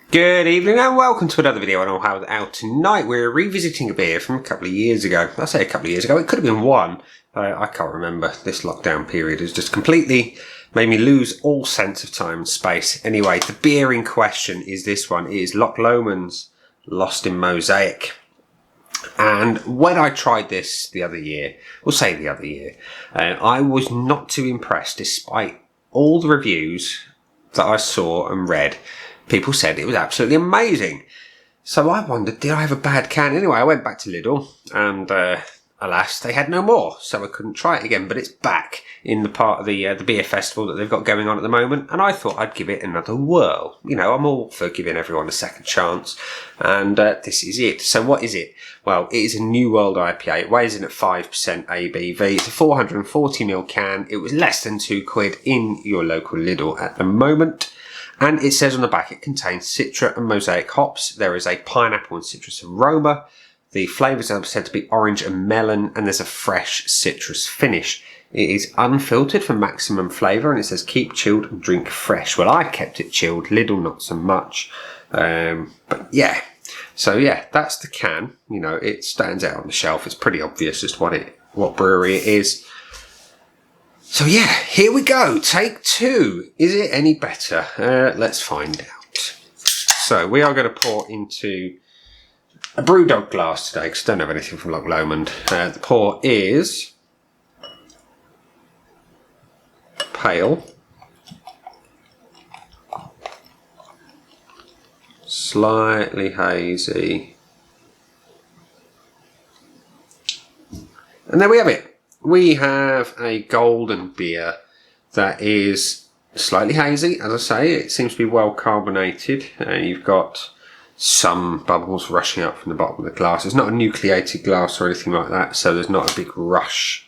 Good evening and welcome to another video on How Out. Tonight we're revisiting a beer from a couple of years ago. I say a couple of years ago, it could have been one. I can't remember. This lockdown period has just completely made me lose all sense of time and space. Anyway, the beer in question is this one. It is Loch Lomond's Lost in Mosaic. And when I tried this the other year, I was not too impressed despite all the reviews that I saw and read. People said it was absolutely amazing. So I wondered, did I have a bad can? Anyway, I went back to Lidl and alas, they had no more. So I couldn't try it again, but it's back in the part of the beer festival that they've got going on at the moment. And I thought I'd give it another whirl. You know, I'm all for giving everyone a second chance. And this is it. So what is it? Well, it is a New World IPA. It weighs in at 5% ABV. It's a 440ml can. It was less than £2 in your local Lidl at the moment. And it says on the back it contains Citra and Mosaic hops. There is a pineapple and citrus aroma. The flavours are said to be orange and melon, and there's a fresh citrus finish. It is unfiltered for maximum flavour, and it says keep chilled and drink fresh. Well, I kept it chilled, Lidl not so much. But yeah, so yeah, that's the can. You know, it stands out on the shelf. It's pretty obvious just what brewery it is. So yeah, here we go. Take two. Is it any better? Let's find out. So we are going to pour into a Brewdog glass today because I don't have anything from Loch Lomond. The pour is pale, slightly hazy, and there we have it. We have a golden beer that is slightly hazy, as I say. It seems to be well carbonated. You've got some bubbles rushing up from the bottom of the glass. It's not a nucleated glass or anything like that, so there's not a big rush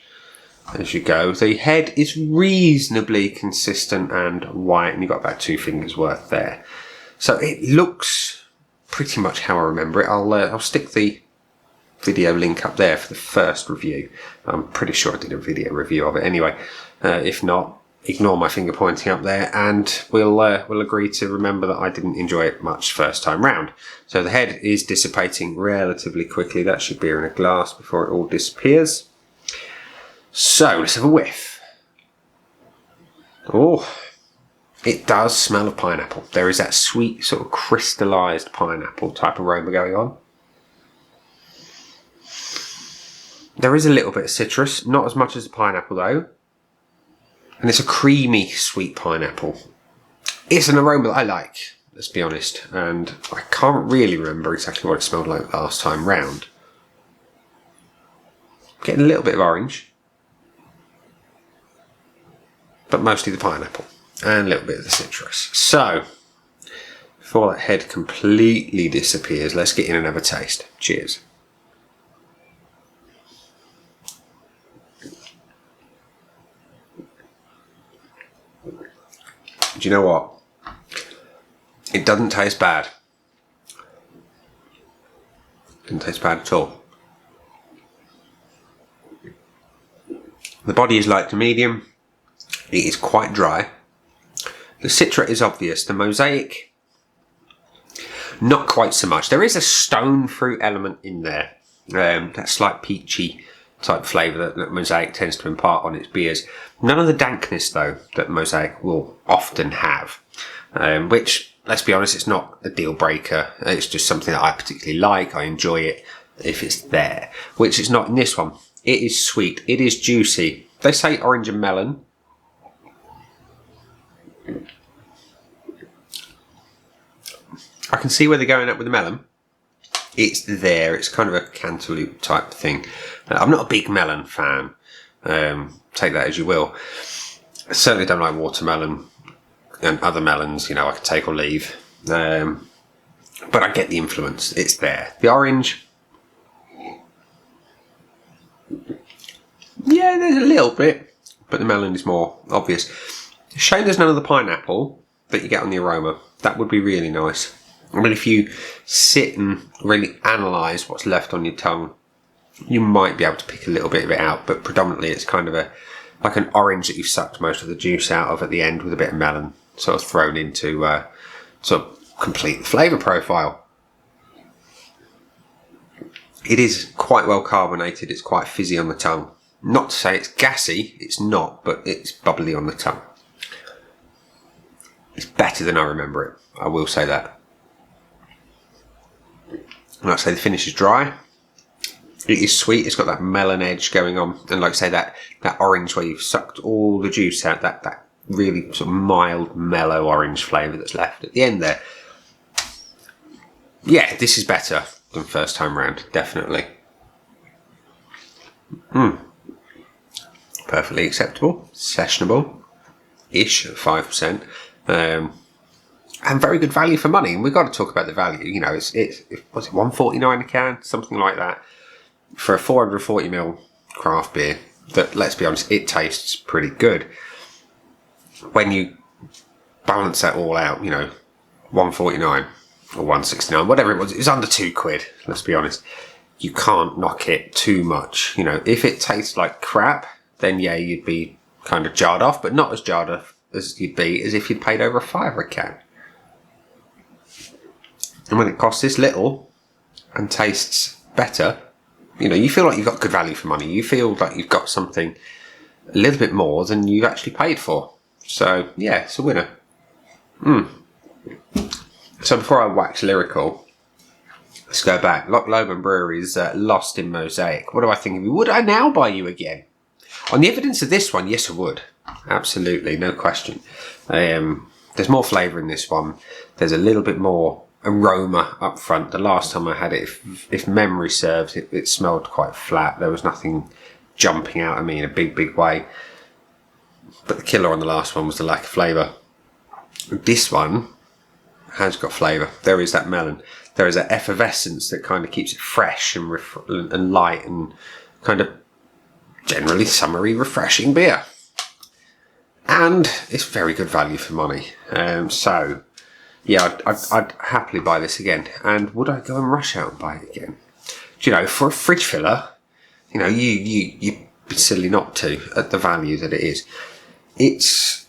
as you go. The head is reasonably consistent and white, and you've got about 2 fingers worth there. So it looks pretty much how I remember it. I'll stick the video link up there for the first review. I'm pretty sure I did a video review of it anyway. If not, ignore my finger pointing up there, and we'll agree to remember that I didn't enjoy it much first time round. So the head is dissipating relatively quickly. That should be in a glass before it all disappears. So let's have a whiff. Oh, it does smell of pineapple. There is that sweet sort of crystallized pineapple type aroma going on. There is a little bit of citrus, not as much as the pineapple though. And it's a creamy, sweet pineapple. It's an aroma that I like, let's be honest. And I can't really remember exactly what it smelled like last time round. Getting a little bit of orange. But mostly the pineapple. And a little bit of the citrus. So, before that head completely disappears, let's get in and have a taste. Cheers. Do you know what? It doesn't taste bad. Doesn't taste bad at all. The body is light to medium. It is quite dry. The Citra is obvious. The Mosaic, not quite so much. There is a stone fruit element in there. That slight peachy type flavour that Mosaic tends to impart on its beers. None of the dankness though that Mosaic will often have, which, let's be honest, it's not a deal breaker. It's just something that I particularly like. I enjoy it if it's there, which is not in this one. It is sweet, it is juicy. They say orange and melon. I can see where they're going up with the melon. It's there. It's kind of a cantaloupe type thing. I'm not a big melon fan. Take that as you will. I certainly don't like watermelon and other melons. You know, I can take or leave. But I get the influence. It's there. The orange. Yeah, there's a little bit. But the melon is more obvious. Shame there's none of the pineapple that you get on the aroma. That would be really nice. I mean, if you sit and really analyse what's left on your tongue, you might be able to pick a little bit of it out, but predominantly it's kind of like an orange that you've sucked most of the juice out of at the end with a bit of melon sort of thrown into sort of complete the flavour profile. It is quite well carbonated. It's quite fizzy on the tongue. Not to say it's gassy, it's not, but it's bubbly on the tongue. It's better than I remember it, I will say that. Like I say, the finish is dry. It is sweet, it's got that melon edge going on, and like I say, that orange where you've sucked all the juice out, that really sort of mild, mellow orange flavour that's left at the end there. Yeah, this is better than first time round, definitely. Perfectly acceptable, sessionable-ish at 5%, and very good value for money. And we've got to talk about the value. You know, was it $1.49 a can, something like that, for a 440ml craft beer. That, let's be honest, it tastes pretty good. When you balance that all out, you know, $1.49 or $1.69, whatever it was under £2. Let's be honest, you can't knock it too much. You know, if it tastes like crap, then yeah, you'd be kind of jarred off, but not as jarred off as you'd be as if you'd paid over $5 a can. And when it costs this little and tastes better, you know, you feel like you've got good value for money. You feel like you've got something a little bit more than you actually paid for. So yeah, it's a winner. So before I wax lyrical, let's go back. Loch Lomond Brewery is lost in Mosaic. What do I think of you? Would I now buy you again? On the evidence of this one, yes I would. Absolutely, no question. There's more flavour in this one. There's a little bit more aroma up front. The last time I had it, if memory serves, it smelled quite flat. There was nothing jumping out at me in a big way. But the killer on the last one was the lack of flavour. This one has got flavour. There is that melon. There is that effervescence that kind of keeps it fresh and light and kind of generally summery, refreshing beer. And it's very good value for money. So, yeah, I'd happily buy this again. And would I go and rush out and buy it again? Do you know, for a fridge filler, you know, you'd be silly not to at the value that it is. It's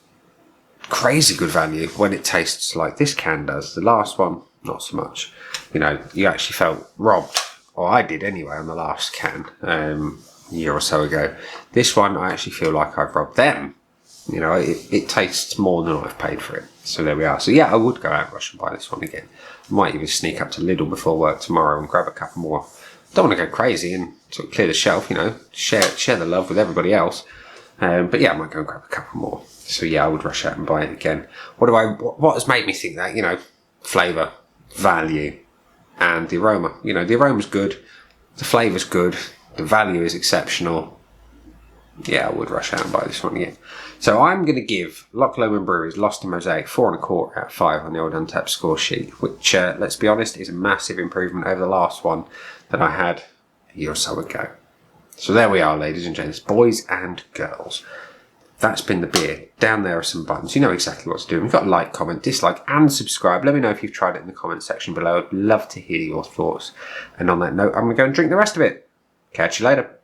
crazy good value when it tastes like this can does. The last one, not so much. You know, you actually felt robbed, or I did anyway on the last can a year or so ago. This one, I actually feel like I've robbed them. You know, it tastes more than I've paid for it. So there we are. So yeah, I would go out and rush and buy this one again. I might even sneak up to Lidl before work tomorrow and grab a couple more. Don't want to go crazy and sort of clear the shelf, you know, share the love with everybody else. But yeah, I might go and grab a couple more. So yeah, I would rush out and buy it again. What has made me think that? You know, flavour, value, and the aroma. You know, the aroma's good, the flavour's good, the value is exceptional. Yeah, I would rush out and buy this one again. So I'm going to give Loch Lomond Brewery's Lost in Mosaic 4.25 out of 5 on the old Untapped score sheet, which, let's be honest, is a massive improvement over the last one that I had a year or so ago. So there we are, ladies and gents, boys and girls. That's been the beer. Down there are some buttons. You know exactly what to do. We've got like, comment, dislike, and subscribe. Let me know if you've tried it in the comment section below. I'd love to hear your thoughts. And on that note, I'm going to go and drink the rest of it. Catch you later.